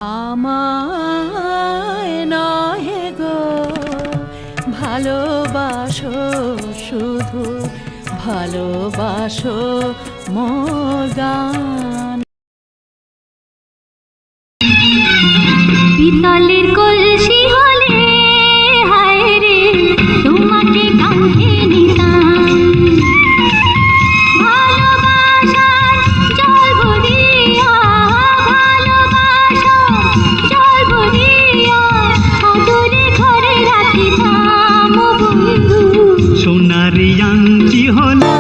আমায় নহে গো ভালোবাসো, শুধু ভালোবাসো মোর গান। পিতলের কলসি হলে হায় রে তোমাকে কাঁধে নিতাম, ভালোবাসার জল ভরিয়া, ভালোবাসার জল ভরিয়া আদরে ঘরে রাখিতাম বন্ধু। সোনারি আংটি হলো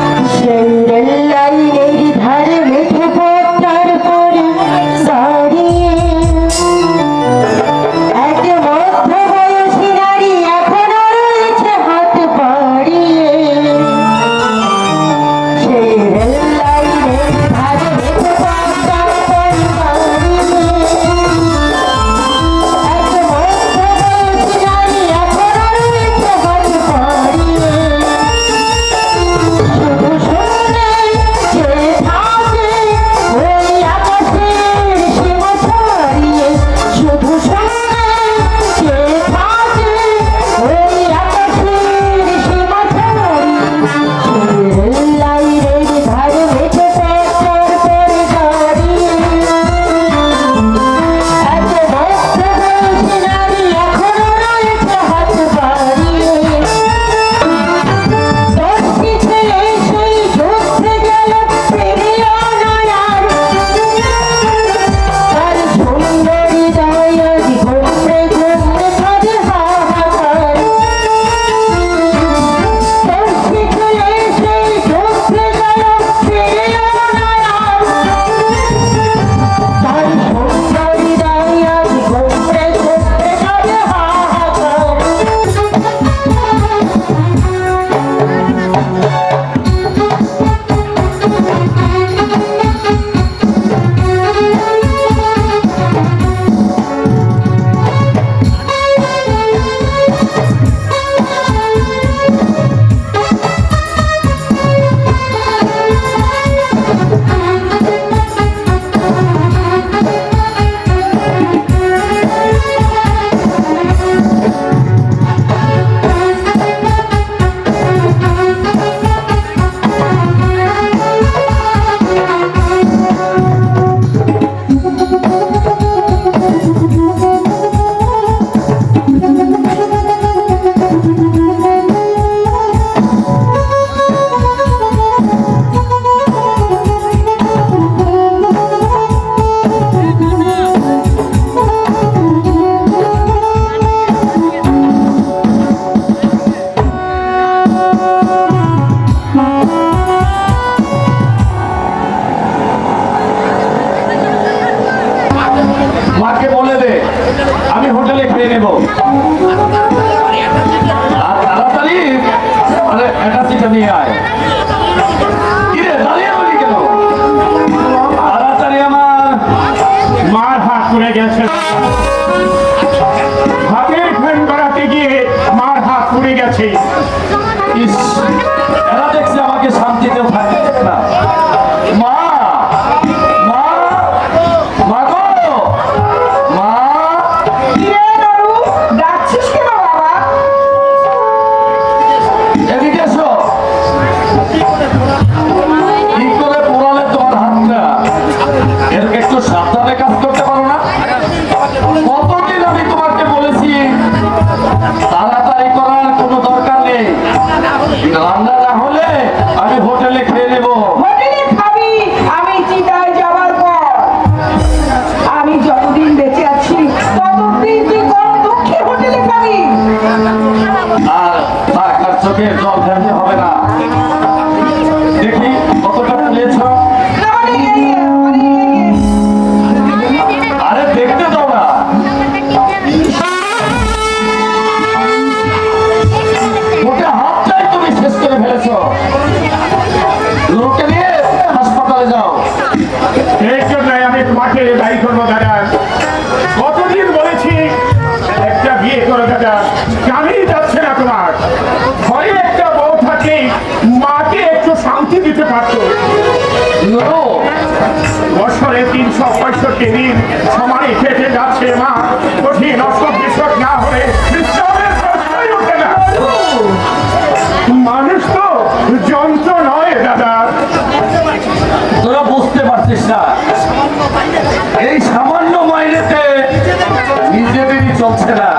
মাকে বলে দে আমি হোটেলে খেয়ে নেব, আর তাড়াতাড়ি অ্যাটাচিটা নিয়ে আয়। কিরে দাঁড়িয়ে বলি কেন? তাড়াতাড়ি আমার মার হাত পুড়ে গেছে, হাতের ফ্যান করাতে গিয়ে মার হাত পুড়ে গেছে। ইস, এরা দেখছে আমাকে শান্তিতেও থাকতে দেবে না। মা মা মা গো মা, এদিকে এসো। কি করে পোড়ালে তোমার হাতটা? এর একটু সাবধানে কাজ করতে পারো না? কতদিন আমি তোমাকে বলেছি তাড়াতাড়ি করার কোনো দরকার নেই, রান্না না হলে আমি হোটেলে খেয়ে নেবো। হোটেলে খাবি? আমি চিতায় যাওয়ার পর, আমি যতদিন বেঁচে আছি ততদিন তুই কোন দুঃখে হোটেলে খাবি? আর তার চোখের জল ফেলতে হবে না। দেখি কত টাকা নিয়েছ? আরে দেখতে দাও না। ওটা হাতটাই তুমি শেষ করে ফেলেছ। লোককে নিয়ে হাসপাতালে যাও। এর জন্যই আমি তোমাকে দায়ী করবো দাদা। কতদিন বলেছি একটা বিয়ে করো দাদা, কানেই যাচ্ছে না তোমার। ঘরে একটা বউ থাকে, মাকে একটু শান্তি দিতে পারতো। নুরু, বছরে 365 দিন সমানে কেটে যাচ্ছে মা, কঠিন অসুখ বিসুখ না হলে বিশ্রামের প্রশ্নই ওঠে না। মানুষ তো যন্ত্র নয় দাদা। তোরা বুঝতে পারছিস না, এই সামান্য মাইনেতে নিজেদেরই চলছে না,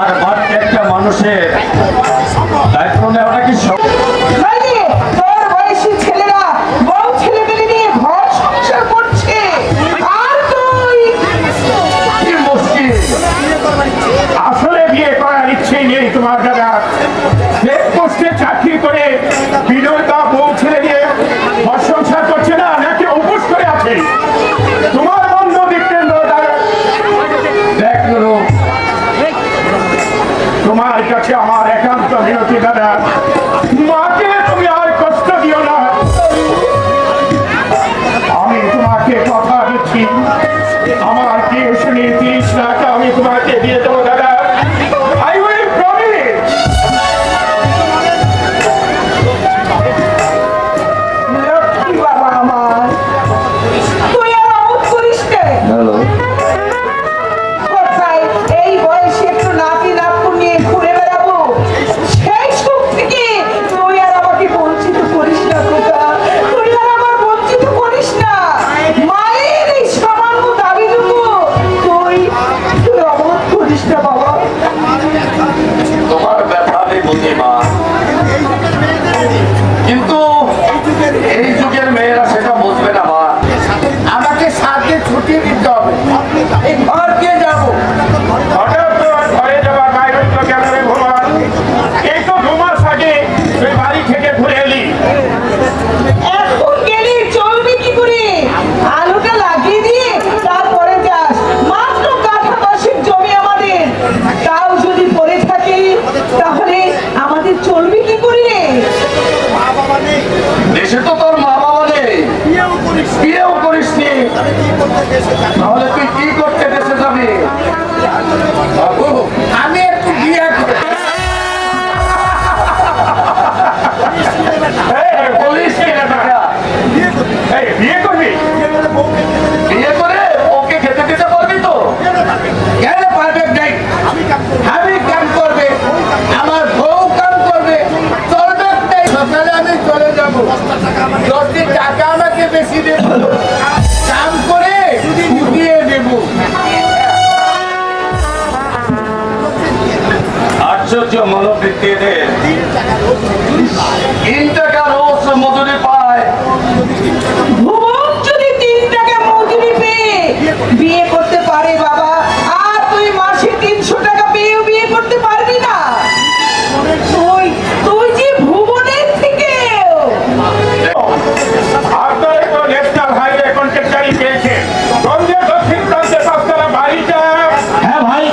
আর বাড়তে একটা মানুষের দায়িত্ব নেওয়াটা কি মানে তোর বয়সী ছেলেরা বউ ছেলেমেয়ে নিয়ে ঘর সংসার করছে, আর তুই কি মুশকিল? আসলে বিয়ে করার ইচ্ছেই নেই তোমার দাদা। চেক পোস্টে চাকরি করে বিনয়তা বউ ছেলে নিয়ে ঘর সংসার করছে না, নাকি উপোস করে আছে? তোমার বন্ধ দেখতেন দাদা। দেখ নুরু, তোমার কাছে আমার একান্ত বিনতি দাদা, মাকে তুমি আর কষ্ট দিও না। আমি তোমাকে কথা দিচ্ছি, আমার বিয়ে শুনে 30 লাখ আমি তোমাকে দিয়ে দেবো দাদা। I will promise. লক্ষ্মী বাবা আমার, তুই আর অমত করিস নে। কোথায় এই বয়সে একটু নাতি নাতু নিয়ে ঘুরে বেড়াবো, সেই সুখ থেকে তুই আর আমাকে বঞ্চিত করিস না খোকা, তুই আর আমার বঞ্চিত করিস না। মায়ের এই সামান্য দাবিটুকু তুই অমত করিস না বাবা। তোমার ব্যথা আমি বুঝি মা, কিন্তু এই যুগের মেয়েরা সেটা বুঝবে না মা। আমাকে সাথে ছুটি দিতে হবে। এই ঘর কে যাবো? হঠাৎ তোমার ঘরে যাওয়ার বাইরে তো কেন রে ভগবান? এই তো 2 মাস আগে তুই বাড়ি থেকে ঘুরে এলি। এখন গেলে চলবে কি করে? আলুটা লাগিয়ে দিয়ে তারপরে যাস। মাত্র কাঠা 10 জমি আমাদের, তাও যদি পড়ে থাকে তাহলে আমাদের চলবে কি করে? দেশে তো তোর মা বাবা নেই, বিয়েও করিসনি, তাহলে তুই কি করতে দেশে যাবি? আমি একটু বিয়ে বলিস কি না টাকা? বিয়ে করবি? বিয়ে করে ওকে খেতে দিতে পারবি তো? কেন পারবে নাই? আমি কাম করবে, আমার বউ কাম করবে, চলবে নাই। সকালে আমি চলে যাব, 10 টাকা আমাকে বেশি দেব, কাম করে দিয়ে দেব। আশ্চর্য মনোবৃত্তি এদের। 3 টাকা রোজ মজুরি পায়, ভুবন যদি 3 টাকা মজুরি পেয়ে বিয়ে করতে পারে বাবা, আর তুই মাসে 300 টাকা পেয়েও বিয়ে করতে পারবি না? তুই যে ভুবনের থেকেও আপনারা তো ন্যাশনাল হাইওয়ে কন্ট্রাক্টরি পেয়েছেন, গঞ্জের দক্ষিণ প্রান্তে 5 তলা বাড়িটা। হ্যাঁ ভাই,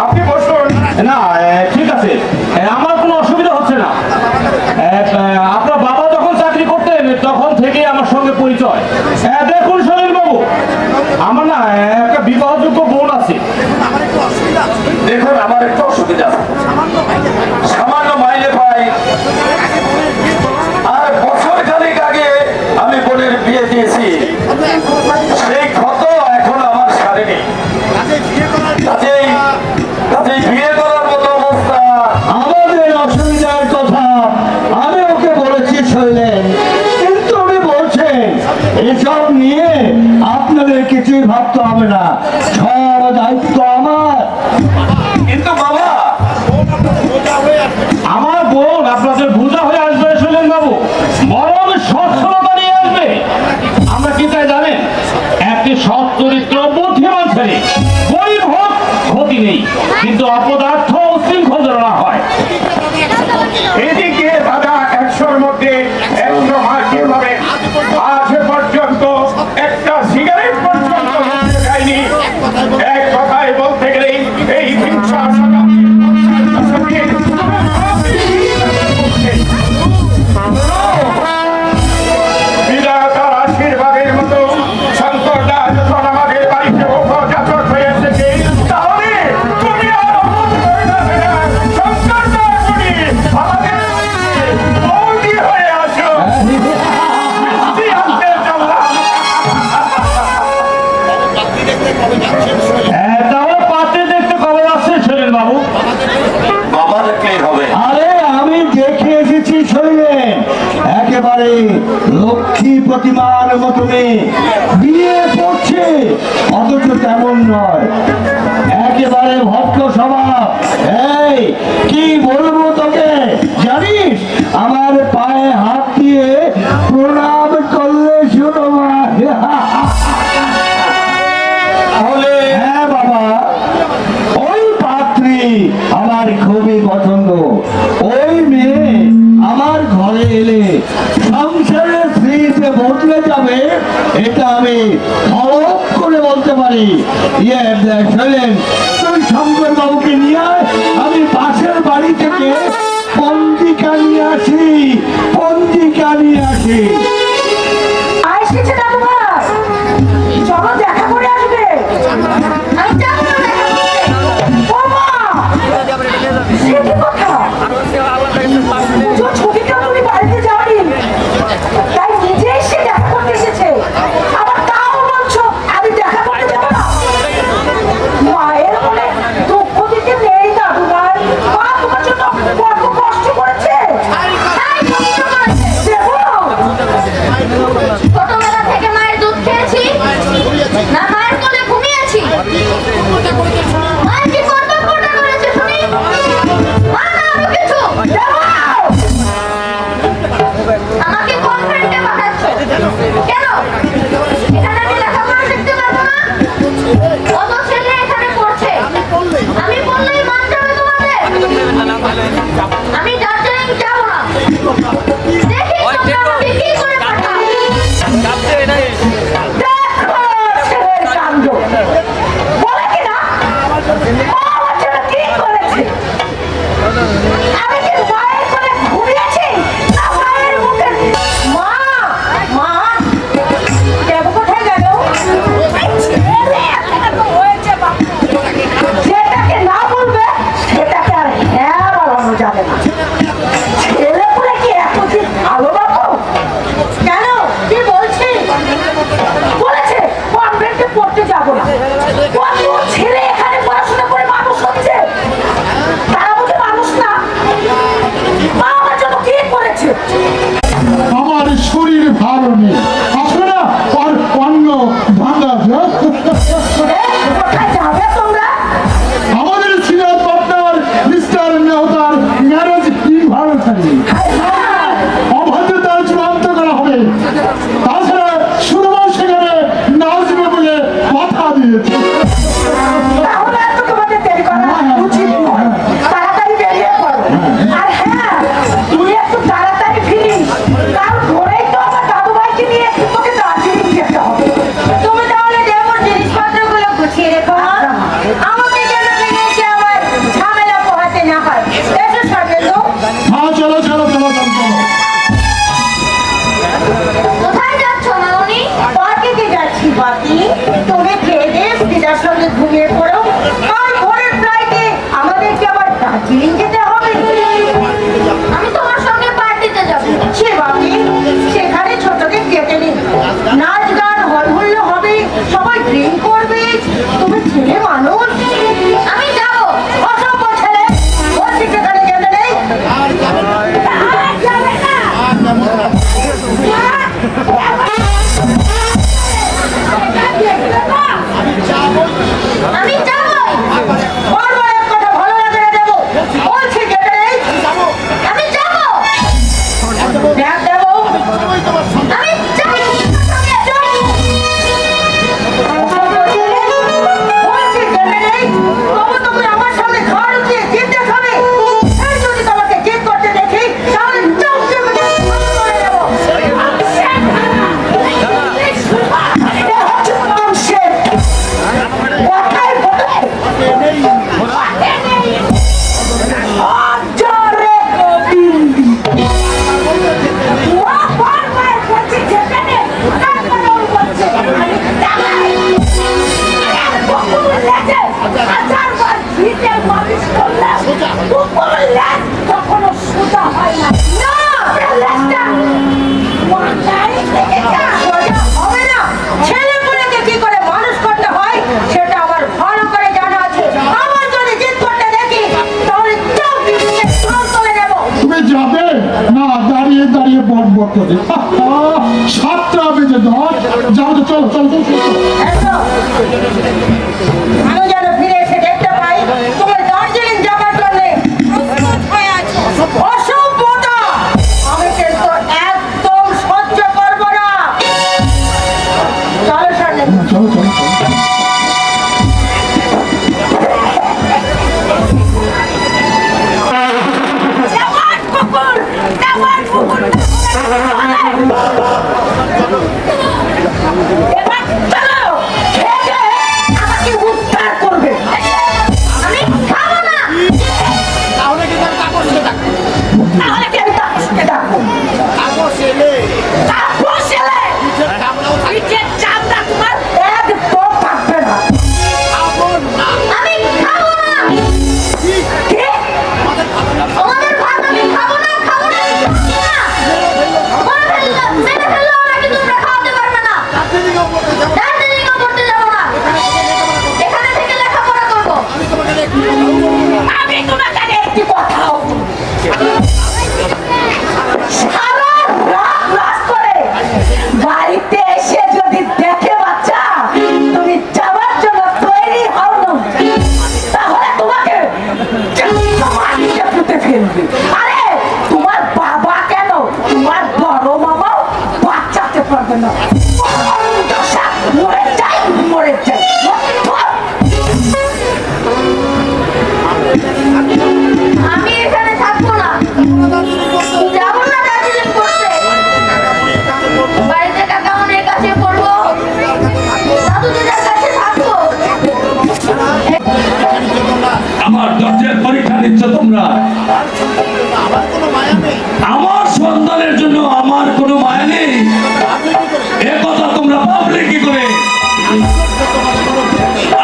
আপনি বসুন। না ঠিক আছে, আমার কোনো অসুবিধা হচ্ছে না। আপনার বাবা যখন চাকরি করতেন তখন থেকেই আমার সঙ্গে পরিচয়। দেখুন সলিল বাবু, আমার না একটা বিবাহযোগ্য বোন আছে। দেখুন আমার একটু অসুবিধা আছে, সামান্য মাইনে পাই, আর বছর খানিক আগে আমি বোনের বিয়ে দিয়েছি, সেই ক্ষত এখন আমার সারেনি। কাজেই বিয়ে করার মতো অবস্থা। আমাদের অসুবিধার কথা আমি ওকে বলেছি শৈলেন, কিন্তু উনি বলছেন এসব নিয়ে আপনাদের কিছুই ভাবতে হবে না, সব দায়িত্ব আমার। কিন্তু বাবা, আমার বোন আপনাদের বোঝা হয়ে আসবে শৈলেন বাবু, বরং সচ্ছলতা নিয়ে আসবে। আমরা কি তাই জানেন, একটি সৎ চরিত্র বুদ্ধিমান ছেলে, গরিব হোক ক্ষতি নেই, কিন্তু অপদার্থ উশৃঙ্খল যেন না হয়। এদিকে দাদা 100-র মধ্যে 100 মাস কিভাবে আজ পর্যন্ত একটা সিগারেট পর্যন্ত খাইনি। এক কথায় বলতে গেলে এই হিংসা বিধাতার আশীর্বাদের মতো শঙ্কর দাস যখন আমাদের বাড়িতে উপযাচক হয়ে এসেছে, তাহলে তুমি আর একেবারে লক্ষ্মী প্রতিমার মতো মেয়ে, বিয়ে করছে অথচ তেমন নয়, একেবারে ভক্ত স্বভাব। এই কি বলবো তোকে জানিস, আমার পায়ে হাত দিয়ে প্রণাম করলে শুনো মা। তাহলে হ্যাঁ বাবা, ওই পাত্রী আমার খুবই পছন্দ। ওই মেয়ে আমার ঘরে এলে সংসারের স্ত্রীতে বদলে যাবে, এটা আমি হলফ করে বলতে পারি। শোনেন, তুই শঙ্কর বাবুকে নিয়ে আয়, আমি পাশের বাড়ি থেকে পঞ্জিকা নিয়ে আসি, পঞ্জিকা নিয়ে আসি। এসেছে দাদুমা, চলো দেখা করে আসবে। আমি যাবো না দেখা করতে। ও মা, সে কি কথা? পুজোর ছুটিটা তুমি বাড়িতে যাওনি, তাই নিজে এসে দেখা করতে এসেছে। আবার তাও বলছো আমি দেখা করতে যাবো না। মায়ের মনে দুঃখ দিতে নেই দাদুমার, মা তোমার জন্য কত কষ্ট করেছে। তাই কষ্ট করেছে। দেবো না। ছোটবেলা থেকে মায়ের দুধ খেয়েছি না মায়ের কোলে ঘুমিয়েছি। মায়ের কি কর্তব্যটা করেছে শুনি? মা না আরো কিছু? দেবো। আমাকে কনভেন্টে পাঠাচ্ছ কেন? এখানে আমি লেখাপড়া শিখতে পারবো না? কত ছেলে এখানে পড়ছে, আমি বললেই মানতে হবে তোমাদের? আমি দার্জিলিং যাবো না। দেখি তোমরা আমাকে কি করে পাঠাও। দেখো ছেলের কাণ্ড। বলে কিনা, মা আমার জন্য কি করেছে? আমি কি মায়ের কোলে ঘুমিয়েছি না মায়ের মুখে? মা, মা, দেব কোথায় গেল? যেটাকে না বলবে সেটাকে আর হ্যাঁ বলানো যাবে না। ছেলে পুলে কি এতদিন ভালো বাবু? কেন, কি বলছি? বলেছে কনভেন্টে পড়তে যাবো না। কত ছেলে এখানে পড়াশোনা করে মানুষ হচ্ছে, তারা বুঝে মানুষ না। মা আমার জন্য কি করেছে? আমার শরীর ভালো নেই, আসলে না আর অন্য ভাঙা। কোথায় যাবে তোমরা? আমাদের ছিল পার্টনার মিস্টার মেহতার ম্যারেজ ইনভার্সারি, অভদ্রতা চূড়ান্ত করা হবে। তাছাড়া সুরমা সেখানে নাচবে বলে কথা দিয়েছে। তাহলে এত তোমাদের দেরি করা উচিত নয়, তাড়াতাড়ি বেরিয়ে পড়ো। আর হ্যাঁ, তুই একটু তাড়াতাড়ি ফিরিস, কারণ ভোরেই তো আমার দাদু ভাইকে নিয়ে তোকে দার্জিলিং যেতে হবে। তুমি তাহলে দেবর জিনিসপত্রগুলো গুছিয়ে রেখো। আমাকে যেন ফিরে এসে আবার ঝামেলা পোহাতে না হয়। এসো সর্বেন্দু। হ্যাঁ চলো চলো চলো চলো চলো। কোথায় যাচ্ছ মামনি? পার্টিতে যাচ্ছি বাকি। তুমি খেয়ে দিয়ে দিদার সঙ্গে ঘুমিয়ে পড়ো, আর ভোরের ফ্লাইটে আমাদেরকে আবার দার্জিলিং যেতে হবে। আমি তোমার সঙ্গে পার্টিতে যাব। সে বাকি, সেখানে ছোটকে কেটে নিন, নাচ গান হলহুল্ল হবে, সবাই ড্রিঙ্ক করবে। তুমি ছেলে মানুষ, আমি যাব। অসভ্য ছেলে, বলছি সেখানে যেতে নেই। আর যাবে না। ভক্ত 7টা বেজে 10, যাও তো, চলো চলো চলো চলো। আমি যেন ফিরে এসে দেখতে পাই তোমার দার্জিলিং যাবার জন্য প্রস্তুত হয়ে আছো। অসভ্যতা আমি কিন্তু একদম সহ্য করব না। চলো সামনে। চলো চলো দেওয়ান কুকুর, দেওয়ান কুকুর। এবার চলো, খেয়ে আমাকে উদ্ধার করবে। আমি খাবো না। তাহলে কি আমি তাপসকে ডাকবো? তাপস এলে নিচের চামড়া তোমার একদম থাকবে না। আমি খাবো না। কি? তোমাদের ভাত আমি খাবো না, খাবো না, খাবো না। মেরে ফেললো আমাকে, তোমরা খাওয়াতে পারবে না। দার্জিলিংও পড়তে যাবো না। এখানে থেকে লেখাপড়া করবো। আমি তোমাকে একটি কথা বলবো। সারা রাত নাচ করে বাড়িতে এসে যদি দেখে বাচ্চা তুমি যাওয়ার জন্য তৈরি হও না, তাহলে তোমাকে মাটিতে পুঁতে ফেলবে। আরে তোমার বাবা কেন, তোমার বড় মামাও বাচ্চাতে পারবে না। দশা মরে যায়, মরে যায়। আমি এখানে থাকবো না। যাবো না দার্জিলিং পড়তে। বাড়িতে কাকামনির কাছে পড়বো, দাদু দিদার কাছে থাকবো। আমার ধৈর্যের পরীক্ষা নিচ্ছ তোমরা। আমার সন্তানের জন্য আমার কোনো মায়া নেই, এ কথা তোমরা ভাবলে কি করে?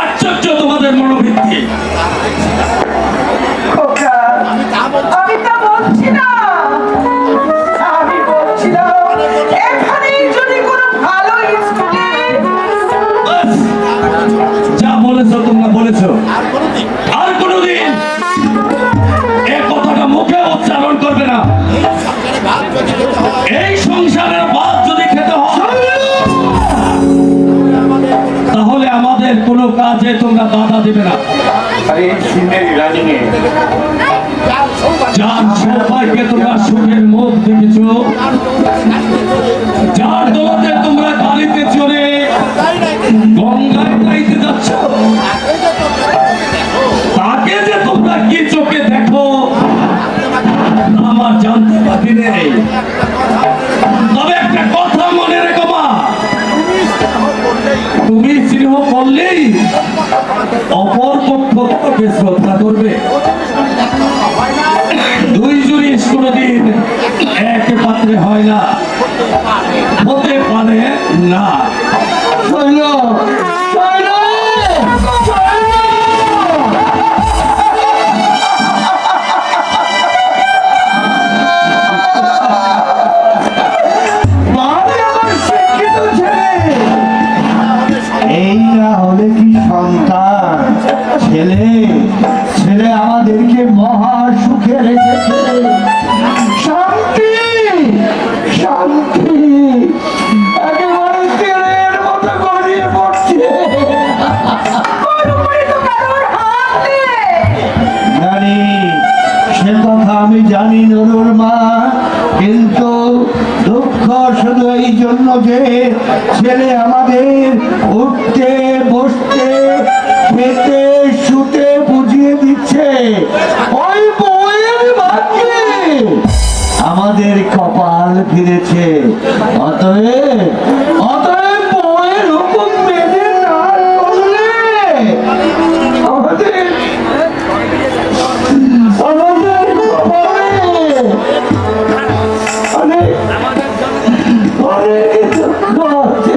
আশ্চর্য তোমাদের মনোবৃত্তি। খোকা, আমি তা বলছি না। আমি বলছিলাম এখানেই যদি কোনো ভালো স্কুলে বাস, যা বলেছো তোমরা বলেছো। আর কোনোদিন এ কথাটা মুখে উচ্চারণ করবে না। এই সংসারের ভাত যদি খেতে হয় তাহলে আমাদের কোনো কাজে তোমরা বাধা দেবে না। যার সবাইকে তোমরা সুখের মুখ দেখেছ, যার দোলাতে তোমরা গাড়িতে চড়ে গঙ্গায় গাইতে যাচ্ছ, তাকে যে তোমরা কি চোখে দেখো আমার জানতে বাকি নেই। তবে একটা কথা মনে রেখো মা, তুমি স্নেহ করলেই অপর পক্ষ তোমাকে শ্রদ্ধা করবে। দুই জিনিস কোনোদিন এক পাত্রে হয় না, হতে পারে না। এই না হলে কি সন্তান? ছেলে ছেলে আমাদেরকে মহা সুখে রেখেছে। শান্তি শান্তি একেবারে তেলের মতো গড়িয়ে পড়ছে। জানি, সে কথা আমি জানি নুরুর মা, কিন্তু দুঃখ শুধু এই জন্য যে ছেলে আমাদের উঠতে বসতে খেতে শুতে বুঝিয়ে দিচ্ছে। ওই বউয়ের ভাগ্যে আমাদের কপাল ফিরেছে। অতএব অতএব বউয়ের হুকুম মেনে না করলে আমাদের আমাদের কপালে অনেক অনেক দুঃখ আছে।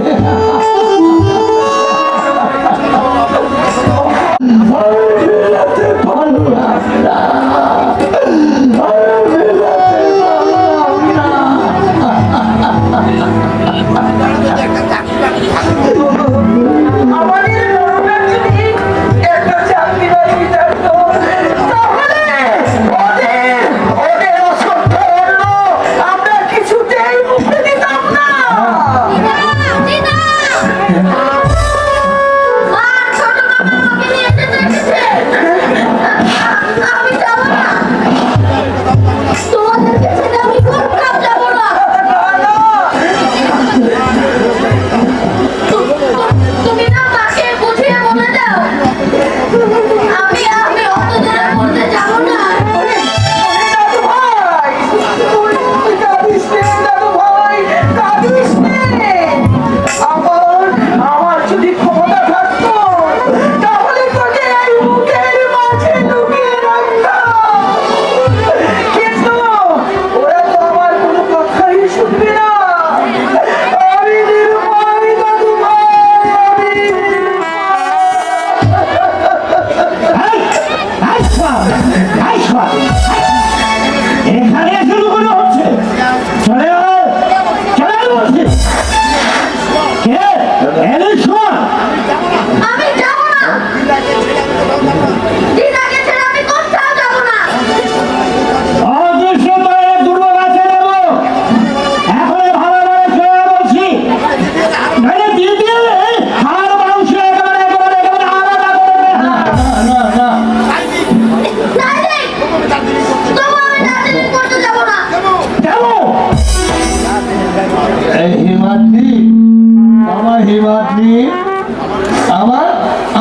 আমার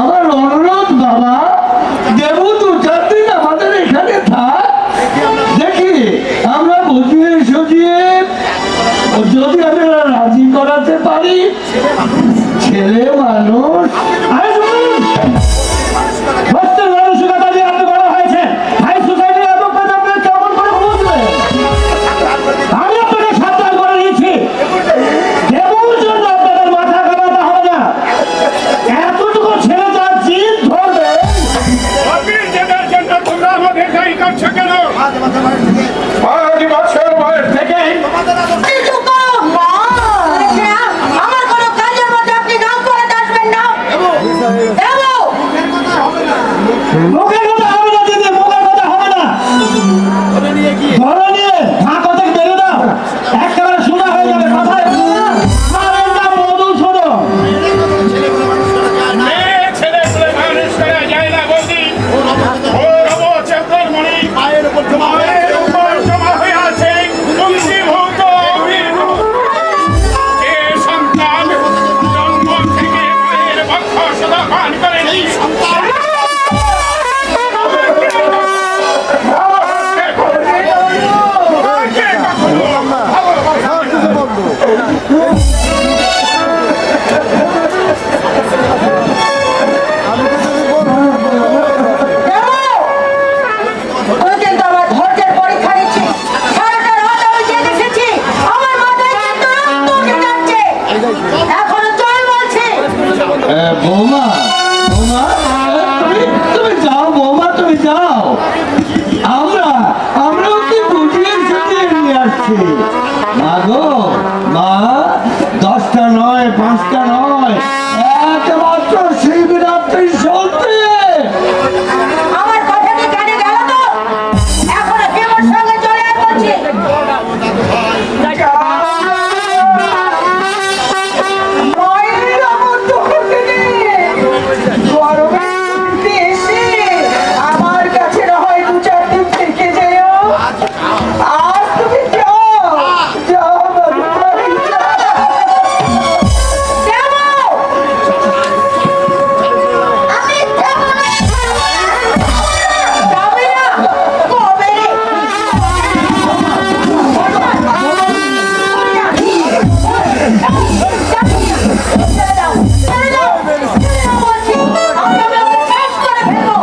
আমার অনুরোধ বাবা, দেবু 2-4 দিন আমাদের এখানে থাক, দেখি আমরা বুঝিয়ে সুঝিয়ে যদি আমরা রাজি করাতে পারি। ছেলে মানুষ। আরে শুনুন, সত্যের মানসিকতা যে আপনি বড় হয়েছেন, হাই সোসাইটির এত কথা আপনি কেমন করে বুঝবেন? আমি আপনাকে সাবধান করে দিয়েছি, দেবুর জন্য আপনাদের মাথা ঘামাতে হবে না। এতটুকু ছেলে তার জিদ ধরবে। তোমরা আমাদের দায়ী করছো কেন? 5 বছর বয়স থেকে আমার কোনো কাজের মধ্যে আপনি নাম করে আসবেন না। মুখের কথা হবে না দিদি, মুখের কথা হবে না। ধরে নিয়ে ঢাকা থেকে বেরো দাও, একেবারে শোনা হয়ে যাবে কথায়। আমার নাম মধুসূদন। মেয়ে ছেলে বলে মানুষ করা যায় না বৌদি। ওর অবচেতন মনে মায়ের উপর জমা হয়ে আছে বংশীভূত যে সন্তান জন্ম থেকে মায়ের বক্ষ সদা পান করেনি। ও কিন্তু আমার ধৈর্যের পরীক্ষা নিচ্ছে। সারাটা রাত আমি জেগে এসেছি। আমার মাথায় কিন্তু রক্ত উঠে যাচ্ছে। এখনো চল বলছি। বৌমা, বৌমা, তুমি যাও বৌমা, তুমি যাও। আমরাও কি বুঝিয়ে সুঝিয়ে নিয়ে আসছি। মা গো, মা, 10টা নয়, 5টা নয়, একমাত্র শিবরাত্রি চলতে। আমার কথাটি কানে গেল তো? এখনো কেমন সঙ্গে চলে আয় বলছি। মায়ের আমার চোখে গরমে এসে আমার কাছে না হয় 2-4 দিন থেকে যেও। আর তুমি যাও, যাও বাবু, যাও। আমি যাবো না। যাবে না? কবে রে? ছেড়ে দাও, ছেড়ে দাও, ছেড়ে দাও বলছি। আমি ওকে শেষ করে ফেলবো।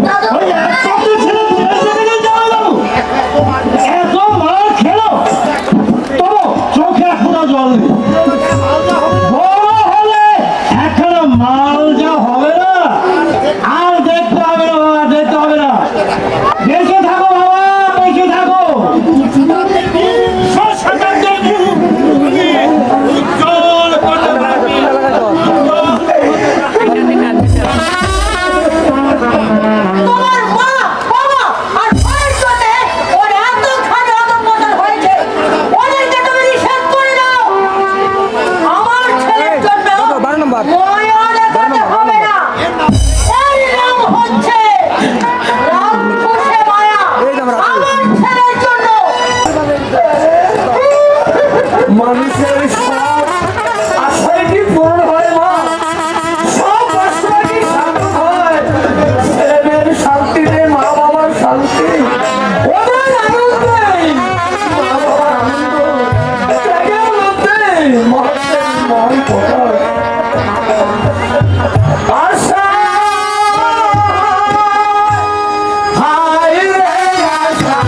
দাদু, ওই একটা ছেলে মেরে যাবে বাবু। এত মার খেলো, তবু চোখে এখনো জল নেই। বড় হলে এখনো মাল যা হবে না, আর দেখতে হবে না বাবা, দেখতে হবে না। বেঁচে থাকো বাবা, বেঁচে থাকো। উজ্জ্বল করতে পারবি। তোমার মা, বাবা আর ভাইয়ের সাথে ওর এতখানি অধঃপতন হয়েছে। ওদেরকে তুমি নিষেধ করে দাও। আমার ছেলের জন্য মায়া দেখাতে হবে না। এর নাম হচ্ছে রাক্ষসে মায়া। আমার ছেলের জন্য মানুষের সব আশায় কি পূরণ হয় মা? সব আশা কি সার্থক হয়? ছেলেমেয়ের শান্তি নেই, মা বাবার শান্তি, ওদের আনন্দে মা বাবার আনন্দ, ত্যাগের মধ্যে মহত্বের মহান প্রকাশ। আশা, হায় রে আশা,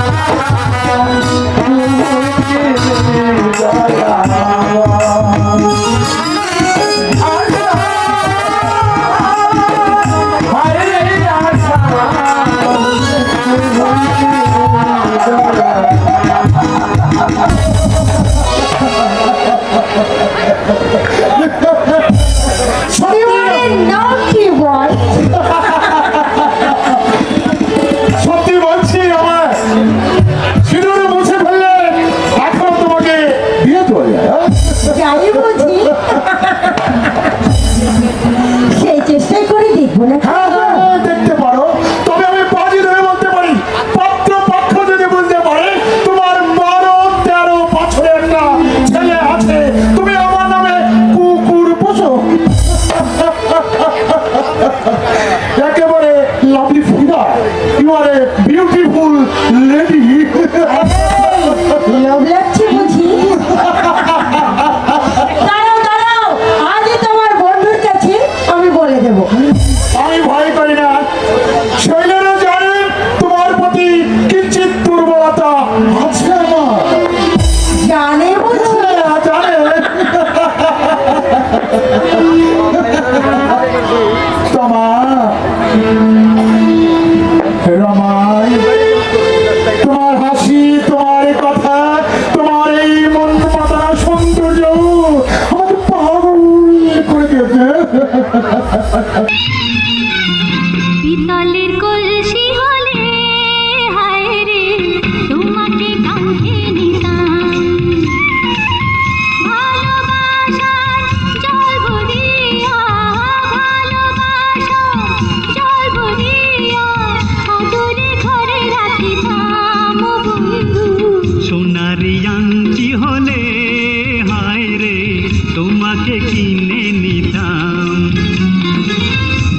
তোমাকে কিনে নিতাম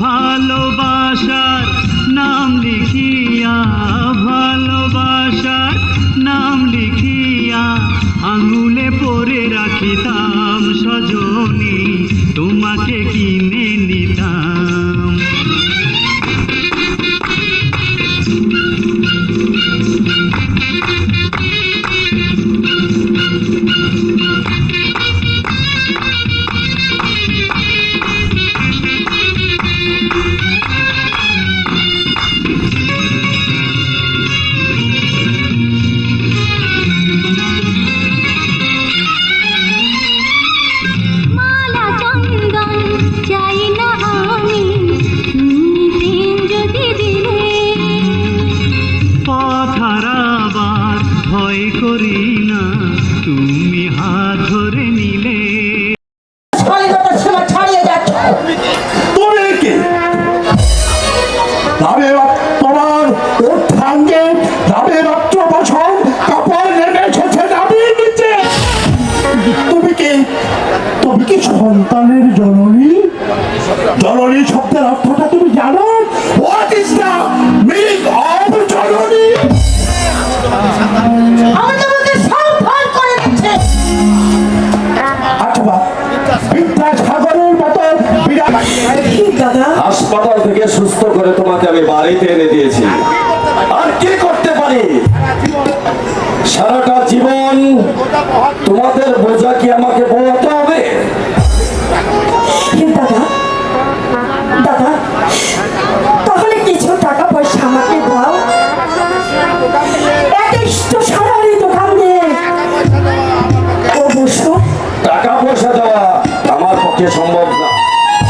ভালোবাসার নাম লিখিয়া ভালোবাসার নাম লিখিয়া আঙুলে পরে রাখিতাম সজনী তোমাকে কিনে নিতাম মালা চন্দন চাই না আমি তুমি প্রেম যদি দিলে পথ হারাবার ভয় করি না তুমি হাত ধরে নিলে স্বাধীনতার সীমা ছাড়িয়ে যাচ্ছ। তুমি কি তবে তোমার উত্থাঙ্গে তবে মাত্র বছর কাপড় নেমে এসেছে দাবির নিচে। তুমি কি সন্তানের জননী? জননী শব্দের অর্থটা তুমি জানো? What is the meaning of জননী? আমি তোমাকে সাবধান করে দিচ্ছি। অথবা বিদ্যাসাগরের মতো বিরাট দাদা হাসপাতাল থেকে সুস্থ করে তোমাকে আমি বাড়িতে এনে দিয়েছি আর কি করতে পারি সারাটা জীবন তোমাদের বোঝা কি আমাকে বলাতে হবে দাদা দাদা তাহলে কিছু টাকা পয়সা আমাকে দাও। একটা সারারি দোকান দিয়ে অবশ্য টাকা পয়সা দেওয়া আমার পক্ষে সম্ভব না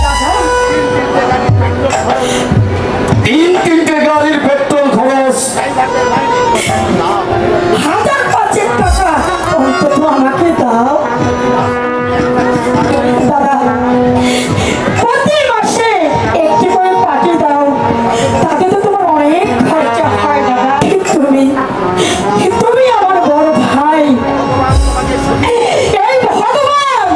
দাদা তিনটে গাড়ির পেট্রোল খরচ 1000-5 টাকা অন্তত আমাকে দাও। দাদা প্রতি মাসে একটি করে পাঠিয়ে দাও, তাতে তো তোমার অনেক খরচা হয় দাদা। তুমি আমার বড় ভাই। এই ভগবান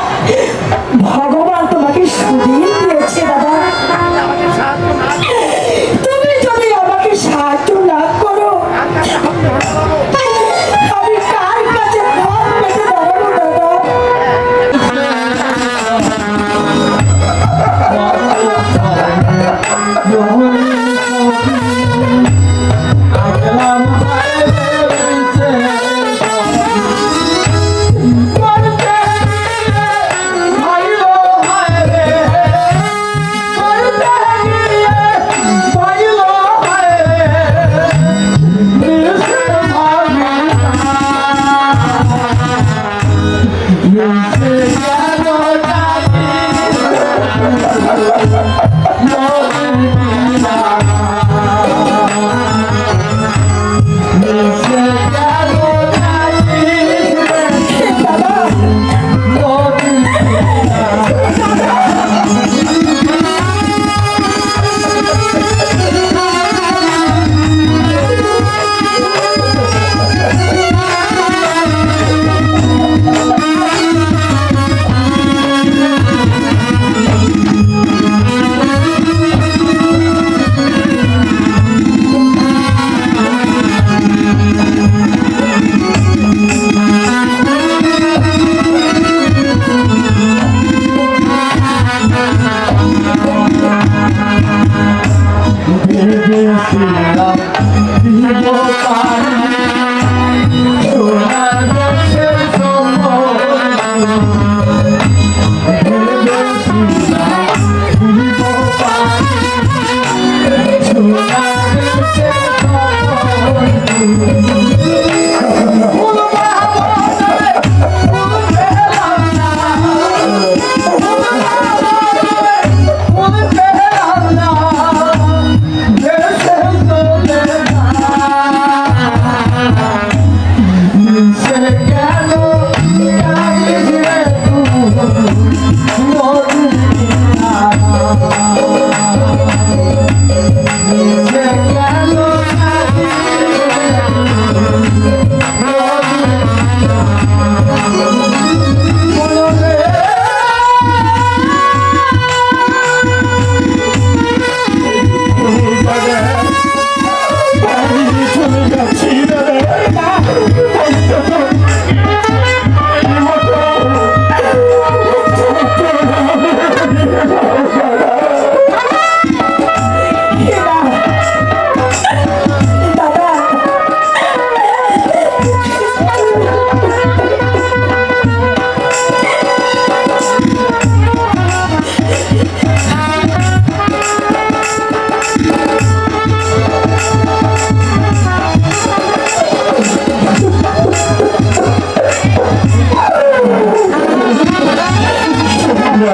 না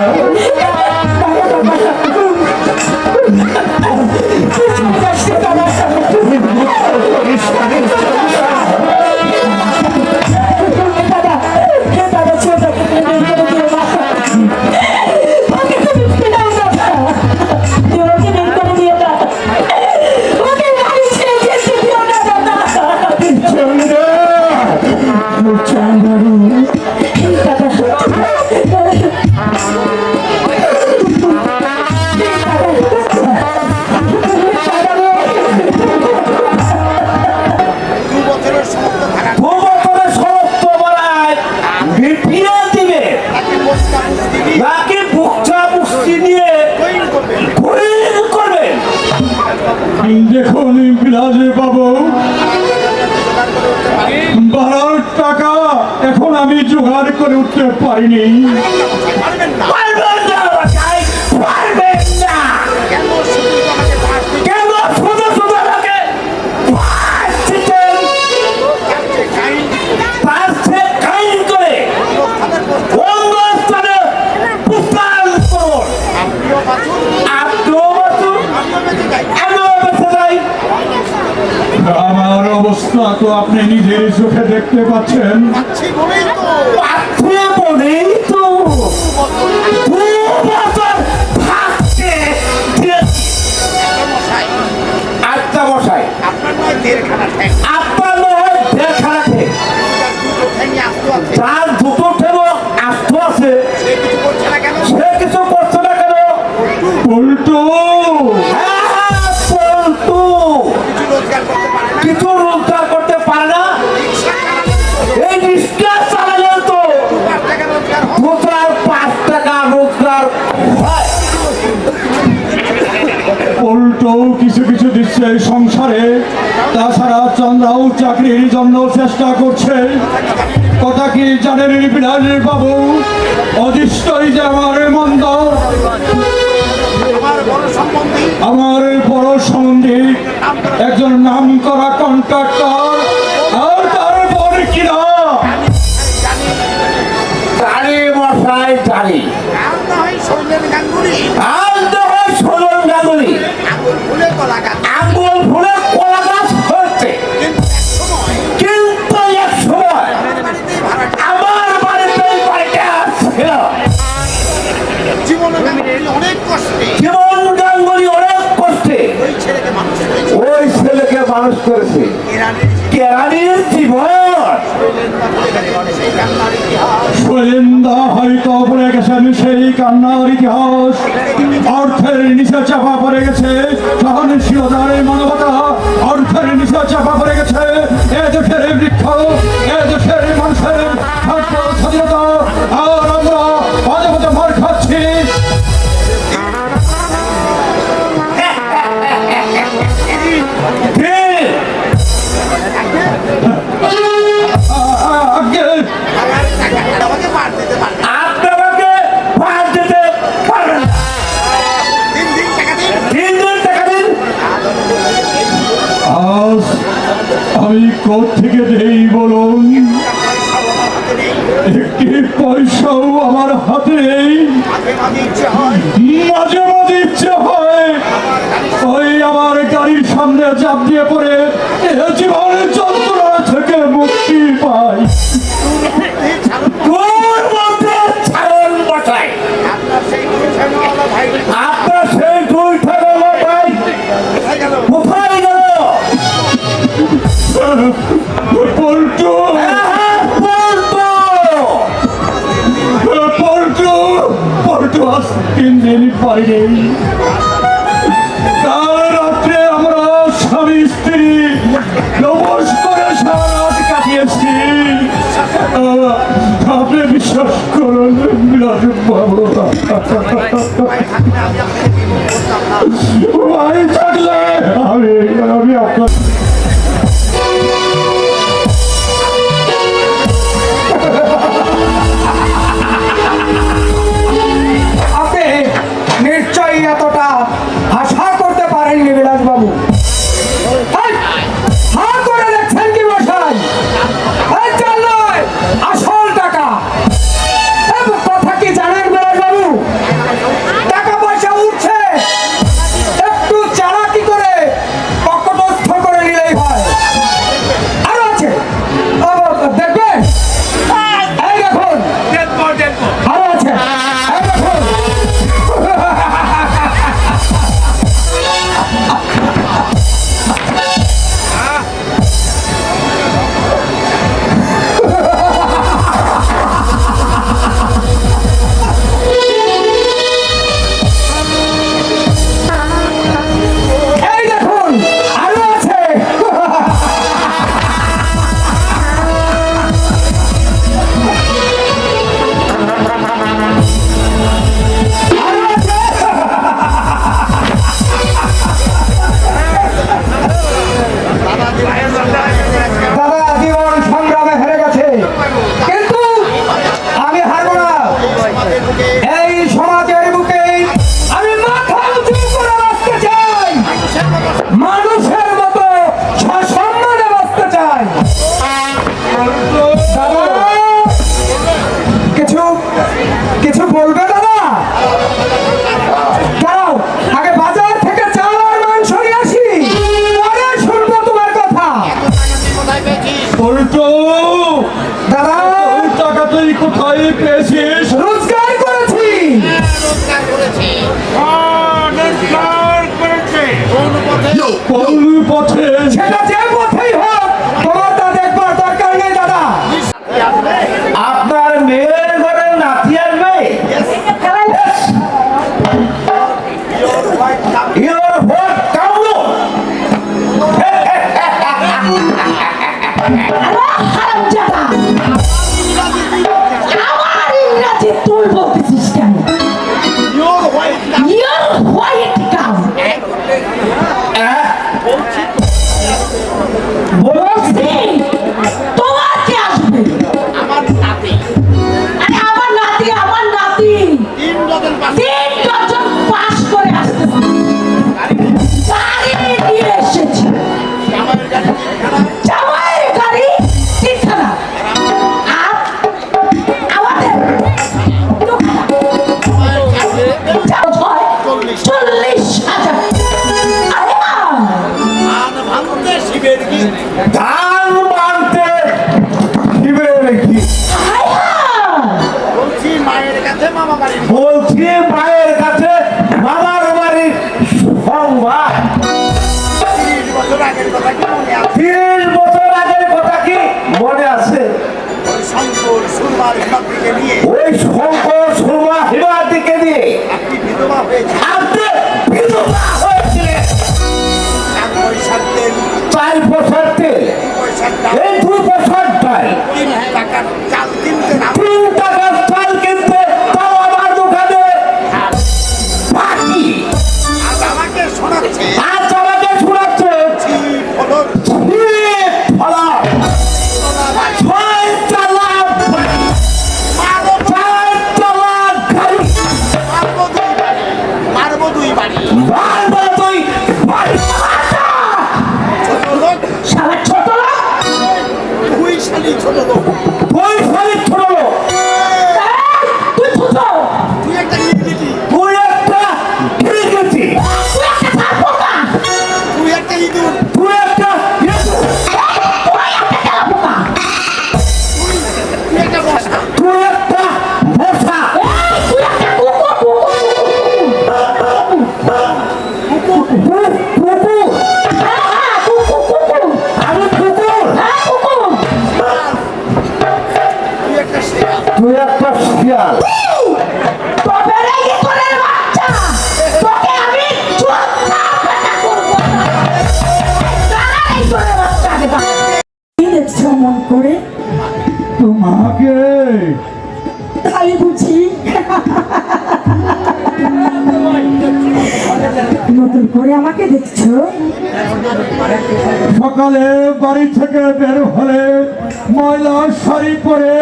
তুমি মিথ্যা করিস না। দেখুন বিলাসে বাবু, 12 টাকা এখন আমি জোগাড় করে উঠতে পারিনি। আমার অবস্থা তো আপনি নিজের চোখে দেখতে পাচ্ছেন। আচ্ছা মশাই, আপনার নয় দেড়খানা ঠ্যাং, তার দুটো ঠেলো আস্ত আছে, সে কিছু করছে না কেন? সে কিছু করছে না কেন? উল্টো পল্টু কিছু রোজগার করতে পারে না। কিছু রোজগার করতে পারে না। রিকশা চালানো তো, এই রিক্সা চালালে তো 5 টাকা রোজগার হয়। 5 টাকা রোজগার হয়। উল্টো কিছু কিছু দিচ্ছে এই সংসারে। তাছাড়া চন্দ্রাও চাকরির জন্য চেষ্টা করছে। কথা কি জানেন বিলাস বাবু, অদৃষ্টই যে আমার মন্দ। আমার বড় সম্বন্ধী একজন নাম করা কন্ট্রাক্টর, আর তার বড় কিনা জানি মশাই জানি, আর না হয় শৈলেন গাঙ্গুলি, আঙুল ফুলে কলা গাছ হচ্ছে। কিন্তু এক সময় আমার বাড়িতেই বাড়িটা ছিল। জীবন গাঙ্গুলি অনেক কষ্টে জীবন গাঙ্গুলি অনেক কষ্টে ওই ছেলেকে মানুষ করেছে। কেরানির জীবন শৈলেন্দা হয়তো পড়ে গেছেন সেই কান্নার ইতিহাস। অর্থের নিচে চাপা পড়ে গেছে সহনশীলতার মানবতা, অর্থের নিচে চাপা পড়ে গেছে এ দেশের বৃক্ষ, এ দেশের মানুষের স্বাধীনতা। আর আমরা মাঝে মাঝে মার খাচ্ছি। আমাকে মার দিতে পারে, আপনাকে ভাত দিতে পারবেন না। 3 দিন টাকা দিন। 3 দিন টাকা দিন। আজ আমি কোত্থেকে দেই বলুন? একটি পয়সাও আমার হাতে নেই। মাঝে মাঝে ইচ্ছে হয় ওই আমার গাড়ির সামনে চাপ দিয়ে পড়ে জীবনের যন্ত্রণা থেকে মুক্তি পাই। তোর মধ্যে ছাড়ন বসাই। আপনার সেই 2 ঠেলা ভাই কোথায় গেল? পল্টু পল্টু আজ 3 দিন পাইনি। কাল রাত্রে আমরা স্বামী স্ত্রী নমস করে সারা রাত কাটিয়েছি। আপনি বিশ্বাস করুন বিলাস বাবু, ভাই থাকলে আমি আপনার আপনি নিশ্চয়ই এতটা আশা করতে পারেননি বিলাস বাবু। হা করে দেখছেন কি মশাই? আসল টাকা কথা কি জানেন বিলাস বাবু? এই সমাজের বুকে আমি মাথা উঁচু করে বাঁচতে চাই, মানুষের মতো সসম্মানে বাঁচতে চাই। দাদা, কিছু বলবে দাদা? দাঁড়াও, আগে বাজার থেকে চাল আর মাংস নিয়ে আসি, পরে শুনবো তোমার কথা। পল্টু, দাদা, টাকা তুই কোথায় পেয়েছিস? রোজগার করেছি। কোন পথে? সেটা যে পথেই হোক, তোমার তা দেখবার দরকার নেই দাদা। আপনার মেয়ের ঘরে নাতি আসবে? Your what count? হারামজাদা, আমার ইংরাজি তুই বলতেছিস কেন? Your white cow. বলছি, তোমার কে আসবে? আরে আমার নাতি 3 ডজন পাস করে আসতেছে, গাড়ি নিয়ে এসেছে। জামাইয়ের গাড়ি 3খানা, আর আমাদের 40,000। আরে ধান মানতে শিবের কি? বলছি মায়ের কাছে মামার বাড়ির সংবাদ। 30 বছর আগের কথা কি মনে আছে? ওই শঙ্কর সুরমা হিমার দিকে নিয়ে আপনি বিধবা হয়েছিলেন। 4 পয়সার তেল, এই 2 পয়সার ডাল, 3 টাকার চাল কিনতে তাও আমার দোকানে বাকি। আজ আমাকে শোনাচ্ছে তুই একটা শিয়াল। মন করে তোমাকে তাই বুঝি নতুন করে আমাকে দেখছো? সকালে বাড়ি থেকে বের হলে ময়লা শাড়ি পরে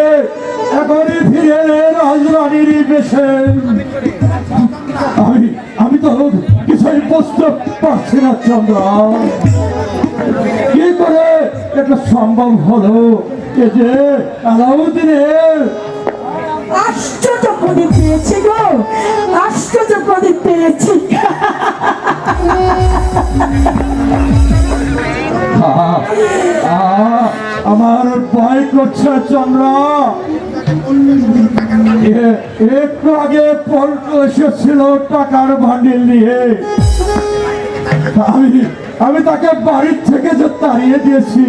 এখনই ফিরে এলে রাজরানীর বেশে। আমি তো কিছুই বুঝতে পারছি না চন্দ্রা, কি করে এটা সম্ভব হলো? এ যে আলাউদ্দিনের আশ্চর্য প্রদীপ পেয়েছি গো, আশ্চর্য প্রদীপ পেয়েছি। আমার ভয় করছে চন্দ্রা। একটু আগে পল্টু এসেছিল টাকার বান্ডিল নিয়ে, আমি তাকে বাড়ির থেকে যে তাড়িয়ে দিয়েছি।